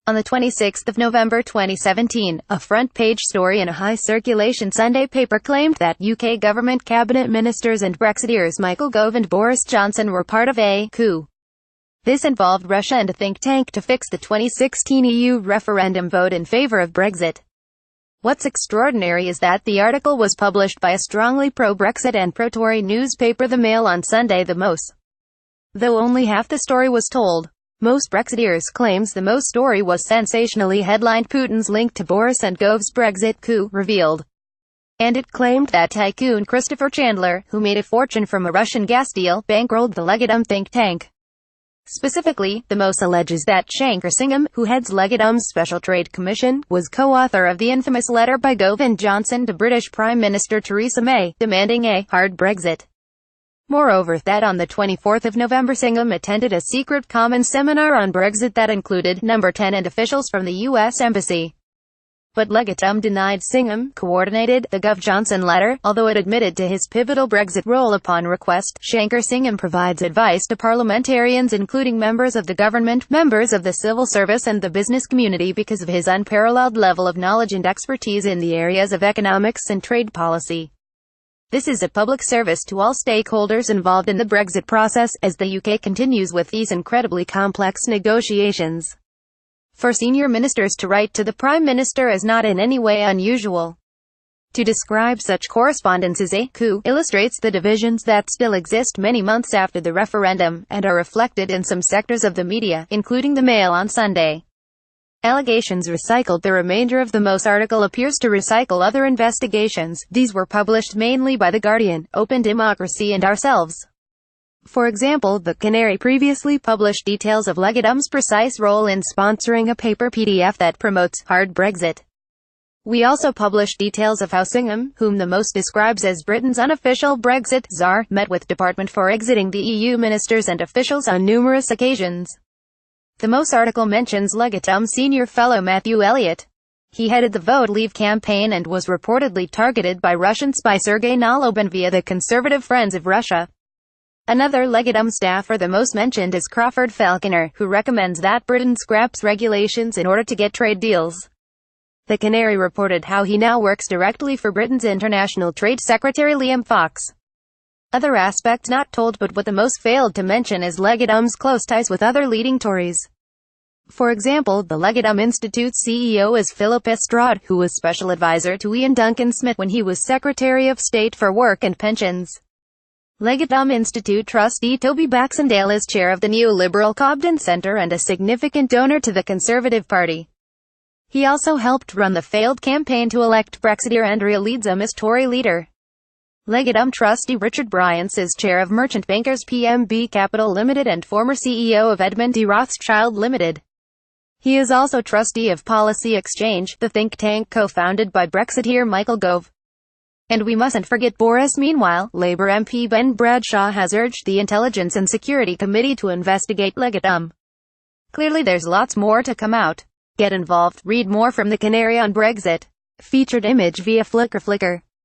On the 26th of November 2017, a front-page story in a high-circulation Sunday paper claimed that UK government cabinet ministers and Brexiteers Michael Gove and Boris Johnson were part of a coup. This involved Russia and a think tank to fix the 2016 EU referendum vote in favour of Brexit. What's extraordinary is that the article was published by a strongly pro-Brexit and pro-Tory newspaper The Mail on Sunday The MoS. Though only half the story was told, MoS Brexiteers claims the MoS story was sensationally headlined "Putin's link to Boris and Gove's Brexit coup revealed." And it claimed that tycoon Christopher Chandler, who made a fortune from a Russian gas deal, bankrolled the Legatum think tank. Specifically, the MoS alleges that Shankar Singham, who heads Legatum's Special Trade Commission, was co-author of the infamous letter by Gove and Johnson to British Prime Minister Theresa May, demanding a hard Brexit. Moreover, that on the 24th of November Singham attended a secret common seminar on Brexit that included No. 10 and officials from the US Embassy. But Legatum denied Singham coordinated the Gove-Johnson letter, although it admitted to his pivotal Brexit role upon request. Shankar Singham provides advice to parliamentarians including members of the government, members of the civil service and the business community because of his unparalleled level of knowledge and expertise in the areas of economics and trade policy. This is a public service to all stakeholders involved in the Brexit process, as the UK continues with these incredibly complex negotiations. For senior ministers to write to the Prime Minister is not in any way unusual. To describe such correspondence as a coup illustrates the divisions that still exist many months after the referendum, and are reflected in some sectors of the media, including the Mail on Sunday. Allegations recycled. The remainder of the MoS article appears to recycle other investigations. These were published mainly by The Guardian, Open Democracy and Ourselves. For example, The Canary previously published details of Legatum's precise role in sponsoring a paper PDF that promotes hard Brexit. We also published details of how Singham, whom the MoS describes as Britain's unofficial Brexit czar, met with Department for Exiting the EU ministers and officials on numerous occasions. The MoS article mentions Legatum senior fellow Matthew Elliott. He headed the Vote Leave campaign and was reportedly targeted by Russian spy Sergei Nalobin via the Conservative Friends of Russia. Another Legatum staffer the MoS mentioned is Crawford Falconer, who recommends that Britain scraps regulations in order to get trade deals. The Canary reported how he now works directly for Britain's International Trade Secretary Liam Fox. Other aspects not told, but what the MoS failed to mention is Legatum's close ties with other leading Tories. For example, the Legatum Institute's CEO is Philip Estrade, who was special advisor to Ian Duncan Smith when he was Secretary of State for Work and Pensions. Legatum Institute trustee Toby Baxendale is chair of the neoliberal Cobden Centre and a significant donor to the Conservative Party. He also helped run the failed campaign to elect Brexiteer Andrea Leadsom as Tory leader. Legatum trustee Richard Bryance is chair of merchant bankers PMB Capital Limited and former CEO of Edmund de Rothschild Limited. He is also trustee of Policy Exchange, the think tank co-founded by Brexiteer Michael Gove. And we mustn't forget Boris. Meanwhile, Labour MP Ben Bradshaw has urged the Intelligence and Security Committee to investigate Legatum. Clearly there's lots more to come out. Get involved. Read more from The Canary on Brexit. Featured image via Flickr.